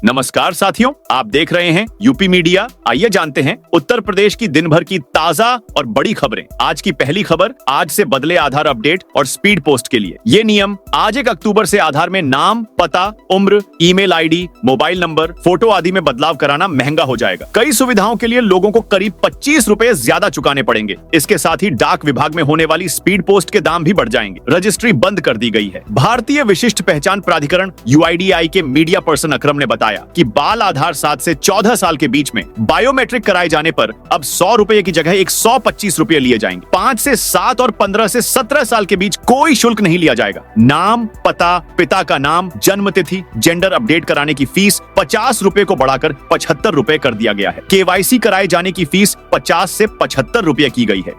नमस्कार साथियों, आप देख रहे हैं यूपी मीडिया। आइए जानते हैं उत्तर प्रदेश की दिन भर की ताजा और बड़ी खबरें। आज की पहली खबर, आज से बदले आधार अपडेट और स्पीड पोस्ट के लिए। ये नियम आज 1 अक्टूबर से आधार में नाम, पता, उम्र, email ID, mobile number, photo आदि में बदलाव कराना महंगा हो जाएगा। कई सुविधाओं के लिए लोगों को करीब 25 रुपए ज्यादा चुकाने पड़ेंगे। इसके साथ ही डाक विभाग में होने वाली स्पीड पोस्ट के दाम भी बढ़ जाएंगे। रजिस्ट्री बंद कर दी गई है। भारतीय विशिष्ट पहचान प्राधिकरण UIDAI के मीडिया पर्सन अकरम ने बताया कि बाल आधार 7 से 14 साल के बीच में बायोमेट्रिक कराए जाने पर अब 100 रुपए की जगह 125 रुपए लिए जाएंगे। 5 से 7 और 15 से 17 साल के बीच कोई शुल्क नहीं लिया जाएगा। नाम, पता, पिता का नाम, जन्म तिथि, जेंडर अपडेट कराने की फीस 50 रुपए को बढ़ाकर 75 रुपए कर दिया गया है। KYC कराए जाने की फीस 50 से 75 रुपए की गई है।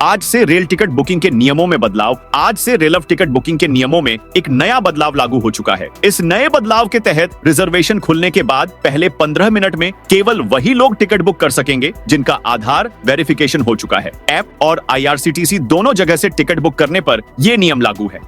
आज से रेल टिकट बुकिंग के नियमों में बदलाव। आज से रेलव टिकट बुकिंग के नियमों में एक नया बदलाव लागू हो चुका है। इस नए बदलाव के तहत रिजर्वेशन खुलने के बाद पहले 15 मिनट में केवल वही लोग टिकट बुक कर सकेंगे जिनका आधार वेरिफिकेशन हो चुका है। ऐप और IRCTC दोनों जगह से टिकट बुक करने पर यह नियम लागू है।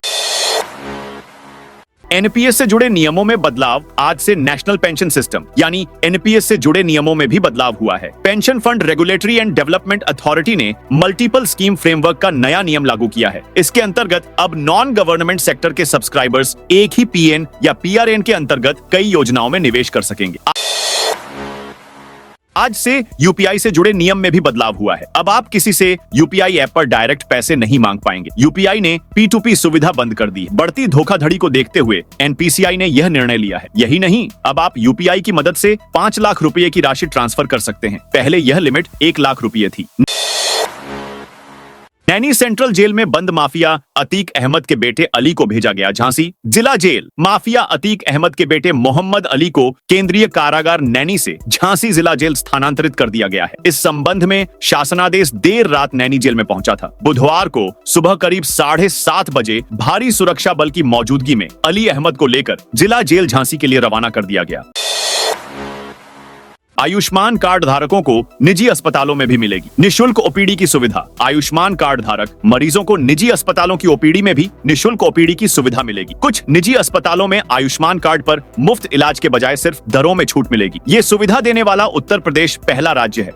NPS से जुड़े नियमों में बदलाव। आज से नेशनल पेंशन सिस्टम यानी NPS से जुड़े नियमों में भी बदलाव हुआ है। Pension fund regulatory and development authority ने मल्टीपल स्कीम फ्रेमवर्क का नया नियम लागू किया है। इसके अंतर्गत अब नॉन गवर्नमेंट सेक्टर के सब्सक्राइबर्स एक ही PN या PRN के अंतर्गत कई योजनाओं में निवेश कर सकेंगे। आज से UPI से जुड़े नियम में भी बदलाव हुआ है। अब आप किसी से UPI ऐप पर डायरेक्ट पैसे नहीं मांग पाएंगे। UPI ने P2P सुविधा बंद कर दी। बढ़ती धोखाधड़ी को देखते हुए NPCI ने यह निर्णय लिया है। यही नहीं, अब आप UPI की मदद से 5 लाख रुपए की राशि ट्रांसफर कर सकते हैं। पहले यह लिमिट 1 लाख रुपए थी। नैनी सेंट्रल जेल में बंद माफिया अतीक अहमद के बेटे अली को भेजा गया झांसी। जिला जेल माफिया अतीक अहमद के बेटे मोहम्मद अली को केंद्रीय कारागार नैनी से झांसी जिला जेल स्थानांतरित कर दिया गया है। इस संबंध में शासनादेश देर रात नैनी जेल में पहुंचा था। बुधवार को सुबह करीब 7:30 बजे भारी सुरक्षा बल की मौजूदगी में अली अहमद को लेकर जिला जेल झांसी के लिए रवाना कर दिया गया। आयुष्मान कार्ड धारकों को निजी अस्पतालों में भी मिलेगी निशुल्क OPD की सुविधा। आयुष्मान कार्ड धारक मरीजों को निजी अस्पतालों की OPD में भी निशुल्क OPD की सुविधा मिलेगी। कुछ निजी अस्पतालों में आयुष्मान कार्ड पर मुफ्त इलाज के बजाय सिर्फ दरों में छूट मिलेगी। ये सुविधा देने वाला उत्तर प्रदेश पहला राज्य है।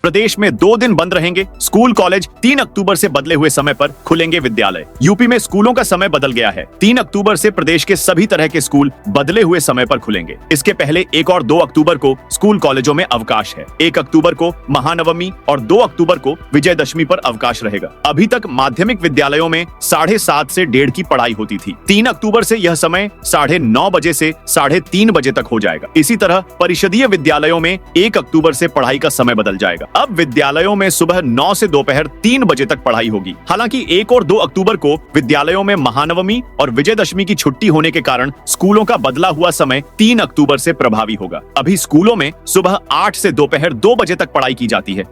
प्रदेश में 2 दिन बंद रहेंगे स्कूल कॉलेज। 3 अक्टूबर से बदले हुए समय पर खुलेंगे विद्यालय। यूपी में स्कूलों का समय बदल गया है। 3 अक्टूबर से प्रदेश के सभी तरह के स्कूल बदले हुए समय पर खुलेंगे। इसके पहले 1 और 2 अक्टूबर को स्कूल कॉलेजों में अवकाश है। 1 अक्टूबर को महानवमी और 2 अक्टूबर को विजयदशमी पर अवकाश रहेगा। अभी तक माध्यमिक विद्यालयों में 7:30 से 1:30 की पढ़ाई होती थी। 3 अक्टूबर से यह समय 9:30 बजे से 3:30 बजे तक हो जाएगा। इसी तरह परिषदीय विद्यालयों में 1 अक्टूबर से पढ़ाई का समय बदल जाएगा। अब विद्यालयों में सुबह 9 से दोपहर 3 बजे तक पढ़ाई होगी। हालांकि 1 और 2 अक्टूबर को विद्यालयों में महानवमी और विजयदशमी की छुट्टी होने के कारण स्कूलों का बदला हुआ समय 3 अक्टूबर से प्रभावी होगा। अभी स्कूलों में सुबह 8 से दोपहर 2 बजे तक पढ़ाई की जाती है।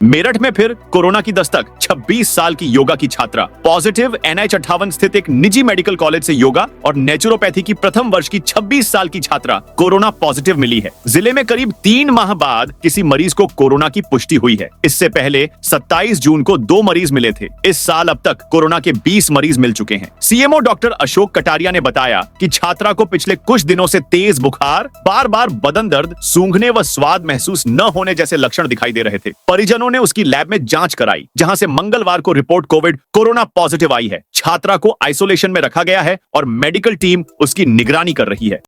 मेरठ में फिर कोरोना की दस्तक। 26 साल की योगा की छात्रा पॉजिटिव। NH58 स्थित एक निजी मेडिकल कॉलेज से योगा और नेचुरोपैथी की प्रथम वर्ष की 26 साल की छात्रा कोरोना पॉजिटिव मिली है। जिले में करीब 3 माह बाद किसी मरीज को कोरोना की पुष्टि हुई है। इससे पहले 27 जून को 2 मरीज मिले थे। इस साल अब तक कोरोना के 20 मरीज मिल चुके हैं। CMO डॉक्टर अशोक कटारिया ने बताया कि छात्रा को पिछले कुछ दिनों से तेज बुखार, बार बार बदन दर्द, सूंघने व स्वाद महसूस न होने जैसे लक्षण दिखाई दे रहे थे। परिजनों ने उसकी लैब में जांच कराई, जहां से मंगलवार को रिपोर्ट कोरोना पॉजिटिव आई है। छात्रा को आइसोलेशन में रखा गया है और मेडिकल टीम उसकी निगरानी कर रही है।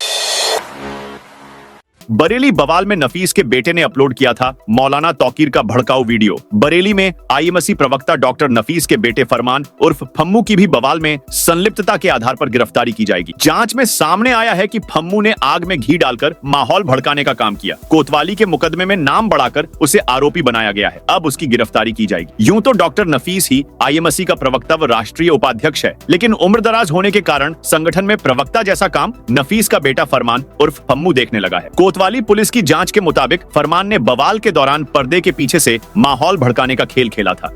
बरेली बवाल में नफीस के बेटे ने अपलोड किया था मौलाना तौकीर का भड़काऊ वीडियो। बरेली में IMSC प्रवक्ता डॉक्टर नफीस के बेटे फरमान उर्फ फम्मू की भी बवाल में संलिप्तता के आधार पर गिरफ्तारी की जाएगी। जांच में सामने आया है कि फम्मू ने आग में घी डालकर माहौल भड़काने का काम किया। कोतवाली के मुकदमे में नाम बढ़ाकर उसे आरोपी बनाया गया है। अब उसकी गिरफ्तारी की जाएगी। यूं तो डॉक्टर नफीस ही IMSC का प्रवक्ता व राष्ट्रीय उपाध्यक्ष है, लेकिन उम्रदराज होने के कारण संगठन में प्रवक्ता जैसा काम नफीस का बेटा फरमान उर्फ फम्मू देखने लगा है। कोतवाली पुलिस की जांच के मुताबिक फरमान ने बवाल के दौरान पर्दे के पीछे से माहौल भड़काने का खेल खेला था।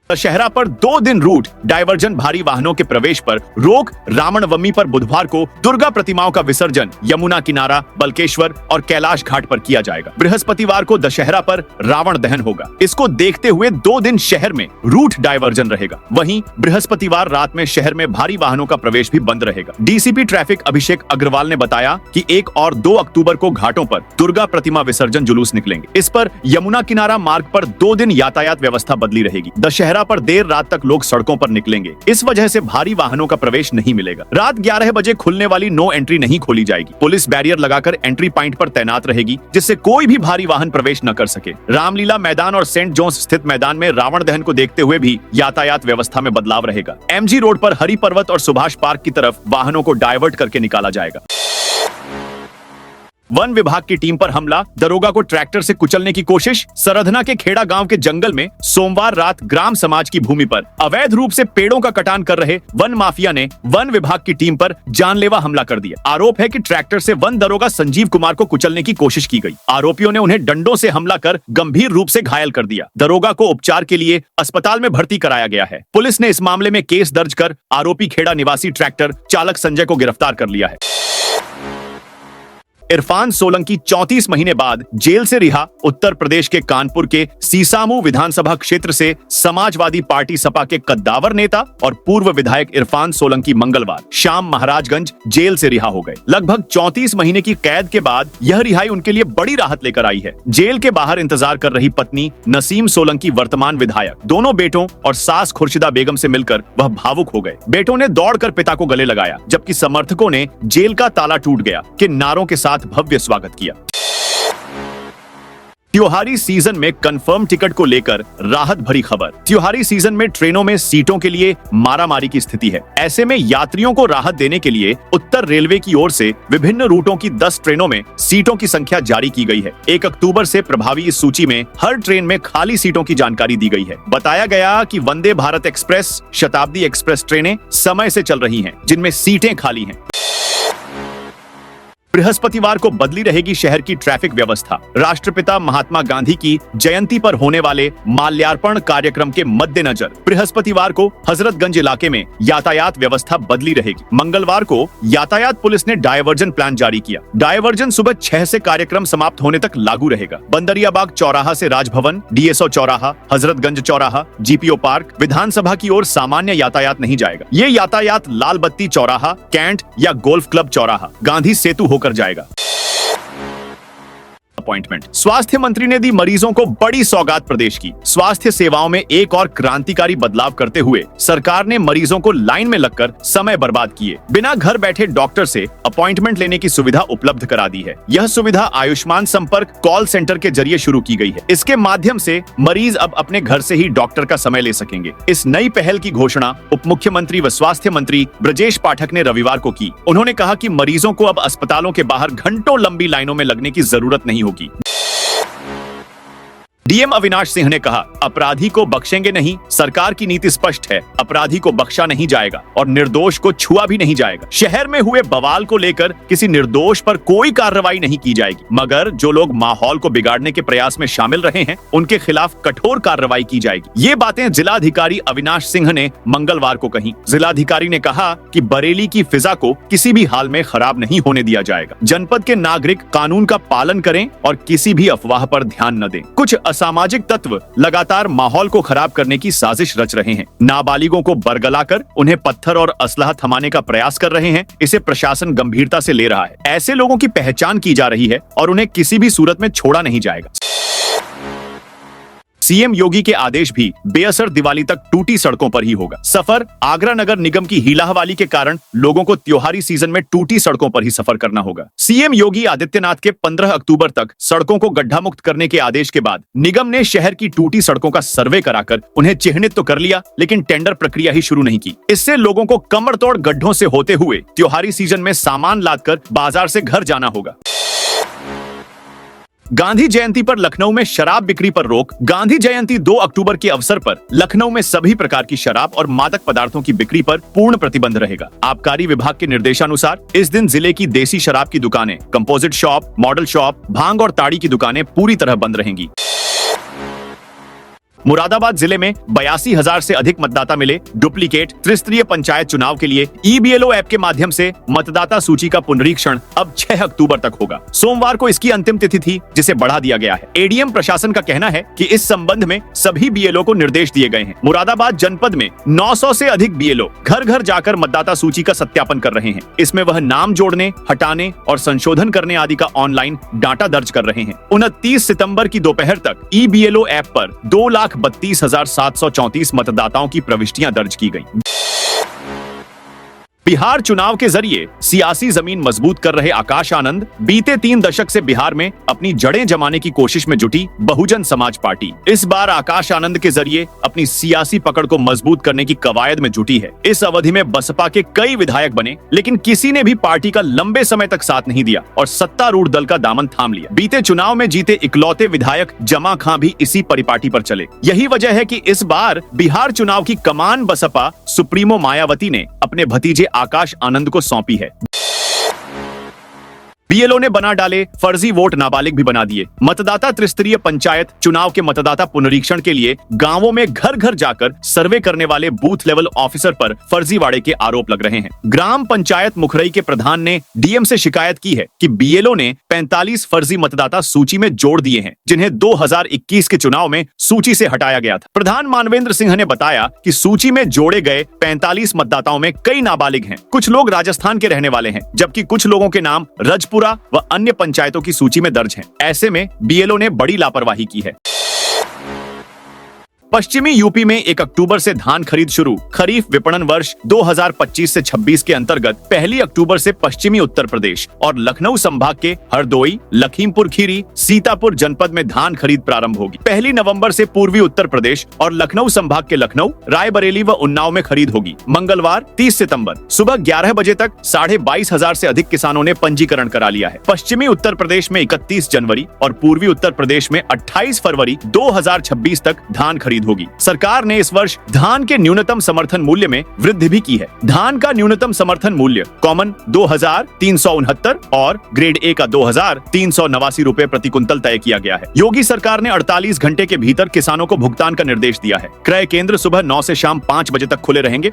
दशहरा पर 2 दिन रूट डायवर्जन, भारी वाहनों के प्रवेश पर रोक। रावणवमी पर बुधवार को दुर्गा प्रतिमाओं का विसर्जन यमुना किनारा, बल्केश्वर और कैलाश घाट पर किया जाएगा। बृहस्पतिवार को दशहरा पर रावण दहन होगा। इसको देखते हुए 2 दिन शहर में रूट डायवर्जन रहेगा। वहीं बृहस्पतिवार रात में शहर में भारी वाहनों का प्रवेश भी बंद रहेगा। डीसीपी ट्रैफिक अभिषेक अग्रवाल ने बताया कि 1 और 2 अक्टूबर को घाटों पर दुर्गा प्रतिमा विसर्जन जुलूस निकलेंगे। इस पर यमुना किनारा मार्ग पर 2 दिन यातायात व्यवस्था बदली रहेगी। दशहरा पर देर रात तक लोग सड़कों पर निकलेंगे। इस वजह से भारी वाहनों का प्रवेश नहीं मिलेगा। रात 11 बजे खुलने वाली नो एंट्री नहीं खोली जाएगी। पुलिस बैरियर लगाकर एंट्री पॉइंट पर तैनात रहेगी, जिससे कोई भी भारी वाहन प्रवेश न कर सके। रामलीला मैदान और सेंट जोन्स स्थित मैदान में रावण दहन को देखते हुए भी यातायात व्यवस्था में बदलाव रहेगा। एमजी रोड पर हरि पर्वत और सुभाष पार्क की तरफ वाहनों को डायवर्ट करके निकाला जाएगा। वन विभाग की टीम पर हमला, दरोगा को ट्रैक्टर से कुचलने की कोशिश। सरधना के खेड़ा गांव के जंगल में सोमवार रात ग्राम समाज की भूमि पर अवैध रूप से पेड़ों का कटान कर रहे वन माफिया ने वन विभाग की टीम पर जानलेवा हमला कर दिया। आरोप है कि ट्रैक्टर से वन दरोगा संजीव कुमार को कुचलने की कोशिश की गई। आरोपियों ने उन्हें डंडों से हमला कर गंभीर रूप से घायल कर दिया। दरोगा को उपचार के लिए अस्पताल में भर्ती कराया गया है। पुलिस ने इस मामले में केस दर्ज कर आरोपी खेड़ा निवासी ट्रैक्टर चालक संजय को गिरफ्तार कर लिया है। इरफान सोलंकी 34 महीने बाद जेल से रिहा। उत्तर प्रदेश के कानपुर के सीसामऊ विधानसभा क्षेत्र से समाजवादी पार्टी सपा के कद्दावर नेता और पूर्व विधायक इरफान सोलंकी मंगलवार शाम महाराजगंज जेल से रिहा हो गए। लगभग 34 महीने की कैद के बाद यह रिहाई उनके लिए बड़ी राहत लेकर आई है। जेल के बाहर इंतजार कर रही पत्नी नसीम सोलंकी, वर्तमान विधायक, दोनों बेटों और सास खुर्शिदा बेगम से मिलकर वह भावुक हो गए। बेटों ने दौड़कर पिता को गले लगाया, जबकि समर्थकों ने जेल का ताला टूट गया के नारों के साथ भव्य स्वागत किया। त्योहारी सीजन में कंफर्म टिकट को लेकर राहत भरी खबर। त्योहारी सीजन में ट्रेनों में सीटों के लिए मारामारी की स्थिति है। ऐसे में यात्रियों को राहत देने के लिए उत्तर रेलवे की ओर से विभिन्न रूटों की 10 ट्रेनों में सीटों की संख्या जारी की गई है। 1 अक्टूबर से प्रभावी इस सूची में हर ट्रेन में खाली सीटों की जानकारी दी गई है। बताया गया कि वंदे भारत एक्सप्रेस, शताब्दी एक्सप्रेस ट्रेनें समय से चल रही हैं, जिनमें सीटें खाली हैं। बृहस्पतिवार को बदली रहेगी शहर की ट्रैफिक व्यवस्था। राष्ट्रपिता महात्मा गांधी की जयंती पर होने वाले माल्यार्पण कार्यक्रम के मद्देनजर बृहस्पतिवार को हजरतगंज इलाके में यातायात व्यवस्था बदली रहेगी। मंगलवार को यातायात पुलिस ने डायवर्जन प्लान जारी किया। डायवर्जन सुबह 6 से कार्यक्रम समाप्त होने तक लागू रहेगा। बंदरियाबाग चौराहा से राजभवन, डीएसओ चौराहा, हजरतगंज चौराहा, जीपीओ पार्क, विधानसभा की ओर सामान्य यातायात नहीं जाएगा। ये यातायात लाल बत्ती चौराहा, कैंट या गोल्फ क्लब चौराहा, गांधी सेतु होकर जाएगा। अपॉइंटमेंट। स्वास्थ्य मंत्री ने दी मरीजों को बड़ी सौगात। प्रदेश की स्वास्थ्य सेवाओं में एक और क्रांतिकारी बदलाव करते हुए सरकार ने मरीजों को लाइन में लगकर समय बर्बाद किए बिना घर बैठे डॉक्टर से अपॉइंटमेंट लेने की सुविधा उपलब्ध करा दी है। यह सुविधा आयुष्मान संपर्क कॉल सेंटर के जरिए शुरू की गई है। इसके माध्यम से मरीज अब अपने घर से ही डॉक्टर का समय ले सकेंगे। इस नई पहल की घोषणा उप मुख्यमंत्री व स्वास्थ्य मंत्री ब्रजेश पाठक ने रविवार को की। उन्होंने कहा कि मरीजों को अब अस्पतालों के बाहर घंटों लंबी लाइनों में लगने की जरूरत नहीं होगी। डीएम अविनाश सिंह ने कहा, अपराधी को बख्शेंगे नहीं। सरकार की नीति स्पष्ट है, अपराधी को बख्शा नहीं जाएगा और निर्दोष को छुआ भी नहीं जाएगा। शहर में हुए बवाल को लेकर किसी निर्दोष पर कोई कार्रवाई नहीं की जाएगी, मगर जो लोग माहौल को बिगाड़ने के प्रयास में शामिल रहे हैं उनके खिलाफ कठोर कार्रवाई की जाएगी। ये बातें जिलाधिकारी अविनाश सिंह ने मंगलवार को कही। जिलाधिकारी ने कहा कि बरेली की फिजा को किसी भी हाल में खराब नहीं होने दिया जाएगा। जनपद के नागरिक कानून का पालन करें और किसी भी अफवाह पर ध्यान न दें। कुछ असामाजिक तत्व लगातार माहौल को खराब करने की साजिश रच रहे हैं। नाबालिगों को बरगलाकर उन्हें पत्थर और असलहा थमाने का प्रयास कर रहे हैं। इसे प्रशासन गंभीरता से ले रहा है। ऐसे लोगों की पहचान की जा रही है और उन्हें किसी भी सूरत में छोड़ा नहीं जाएगा। सीएम योगी के आदेश भी बेअसर दिवाली तक टूटी सड़कों पर ही होगा। सफर आगरा नगर निगम की हीलाहवाली के कारण लोगों को त्योहारी सीजन में टूटी सड़कों पर ही सफर करना होगा। सीएम योगी आदित्यनाथ के 15 अक्टूबर तक सड़कों को गड्ढा मुक्त करने के आदेश के बाद निगम ने शहर की टूटी सड़कों का सर्वे कराकर उन्हें चिन्हित तो कर लिया, लेकिन टेंडर प्रक्रिया ही शुरू नहीं की। इससे लोगों को कमर तोड़ गड्ढों से होते हुए त्योहारी सीजन में सामान लादकर बाजार से घर जाना होगा। गांधी जयंती पर लखनऊ में शराब बिक्री पर रोक। गांधी जयंती 2 अक्टूबर के अवसर पर लखनऊ में सभी प्रकार की शराब और मादक पदार्थों की बिक्री पर पूर्ण प्रतिबंध रहेगा। आबकारी विभाग के निर्देशानुसार इस दिन जिले की देसी शराब की दुकानें, कंपोजिट शॉप, मॉडल शॉप, भांग और ताड़ी की दुकानें पूरी तरह बंद रहेंगी। मुरादाबाद जिले में 82,000 से अधिक मतदाता मिले। डुप्लीकेट त्रिस्तरीय पंचायत चुनाव के लिए EBLO ऐप के माध्यम से मतदाता सूची का पुनरीक्षण अब 6 अक्टूबर तक होगा। सोमवार को इसकी अंतिम तिथि थी, जिसे बढ़ा दिया गया है। ADM प्रशासन का कहना है कि इस संबंध में सभी BLO को निर्देश दिए गए हैं। मुरादाबाद जनपद में 900 से अधिक BLO घर घर जाकर मतदाता सूची का सत्यापन कर रहे हैं। इसमें वह नाम जोड़ने, हटाने और संशोधन करने आदि का ऑनलाइन डाटा दर्ज कर रहे हैं। 29 सितंबर की दोपहर तक EBLO ऐप पर 2,32,734 मतदाताओं की प्रविष्टियां दर्ज की गईं। बिहार चुनाव के जरिए सियासी जमीन मजबूत कर रहे आकाश आनंद बीते 3 दशक से बिहार में अपनी जड़ें जमाने की कोशिश में जुटी बहुजन समाज पार्टी इस बार आकाश आनंद के जरिए अपनी सियासी पकड़ को मजबूत करने की कवायद में जुटी है। इस अवधि में बसपा के कई विधायक बने, लेकिन किसी ने भी पार्टी का लंबे समय तक साथ नहीं दिया और सत्तारूढ़ दल का दामन थाम लिया। बीते चुनाव में जीते इकलौते विधायक जमा खां भी इसी परिपाटी पर चले। यही वजह है कि इस बार बिहार चुनाव की कमान बसपा सुप्रीमो मायावती ने अपने भतीजे आकाश आनंद को सौंपी है। BLO ने बना डाले फर्जी वोट नाबालिग भी बना दिए। मतदाता त्रिस्तरीय पंचायत चुनाव के मतदाता पुनरीक्षण के लिए गांवों में घर घर जाकर सर्वे करने वाले बूथ लेवल ऑफिसर पर फर्जीवाड़े के आरोप लग रहे हैं। ग्राम पंचायत मुखरई के प्रधान ने DM से शिकायत की है कि BLO ने 45 फर्जी मतदाता सूची में जोड़ दिए हैं, जिन्हें 2021 के चुनाव में सूची से हटाया गया था। प्रधान मानवेंद्र सिंह ने बताया कि सूची में जोड़े गए 45 मतदाताओं में कई नाबालिग हैं। कुछ लोग राजस्थान के रहने वाले हैं, जबकि कुछ लोगों के नाम रजपुरा व अन्य पंचायतों की सूची में दर्ज हैं। ऐसे में BLO ने बड़ी लापरवाही की है। पश्चिमी यूपी में 1 अक्टूबर से धान खरीद शुरू। खरीफ विपणन वर्ष 2025 से 26 के अंतर्गत 1 अक्टूबर से पश्चिमी उत्तर प्रदेश और लखनऊ संभाग के हरदोई, लखीमपुर खीरी, सीतापुर जनपद में धान खरीद प्रारंभ होगी। 1 नवंबर से पूर्वी उत्तर प्रदेश और लखनऊ संभाग के लखनऊ, रायबरेली व उन्नाव में खरीद होगी। मंगलवार 30 सितंबर सुबह 11 बजे तक 22,500 से अधिक किसानों ने पंजीकरण करा लिया है। पश्चिमी उत्तर प्रदेश में 31 जनवरी और पूर्वी उत्तर प्रदेश में 28 फरवरी 2026 तक धान खरीद होगी। सरकार ने इस वर्ष धान के न्यूनतम समर्थन मूल्य में वृद्धि भी की है। धान का न्यूनतम समर्थन मूल्य कॉमन 2,369 और ग्रेड A का 2,389 रुपए प्रति कुंतल तय किया गया है। योगी सरकार ने 48 घंटे के भीतर किसानों को भुगतान का निर्देश दिया है। क्रय केंद्र सुबह 9 से शाम 5 बजे तक खुले रहेंगे।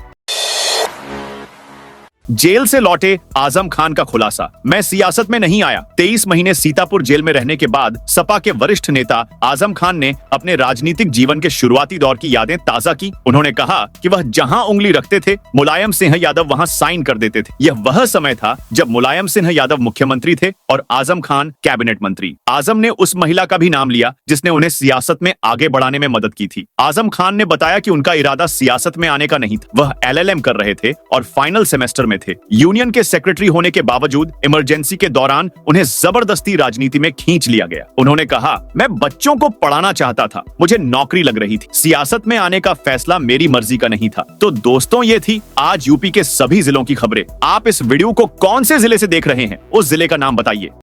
जेल से लौटे आजम खान का खुलासा। मैं सियासत में नहीं आया। 23 महीने सीतापुर जेल में रहने के बाद सपा के वरिष्ठ नेता आजम खान ने अपने राजनीतिक जीवन के शुरुआती दौर की यादें ताजा की। उन्होंने कहा कि वह जहां उंगली रखते थे, मुलायम सिंह यादव वहां साइन कर देते थे। यह वह समय था जब मुलायम सिंह यादव मुख्यमंत्री थे और आजम खान कैबिनेट मंत्री। आजम ने उस महिला का भी नाम लिया जिसने उन्हें सियासत में आगे बढ़ाने में मदद की थी। आजम खान ने बताया कि उनका इरादा सियासत में आने का नहीं था। वह LLM कर रहे थे और फाइनल सेमेस्टर में थे। यूनियन के सेक्रेटरी होने के बावजूद इमरजेंसी के दौरान उन्हें जबरदस्ती राजनीति में खींच लिया गया। उन्होंने कहा, मैं बच्चों को पढ़ाना चाहता था, मुझे नौकरी लग रही थी। सियासत में आने का फैसला मेरी मर्जी का नहीं था। तो दोस्तों, ये थी आज यूपी के सभी जिलों की खबरें। आप इस वीडियो को कौन से जिले से देख रहे हैं, उस जिले का नाम बताइए।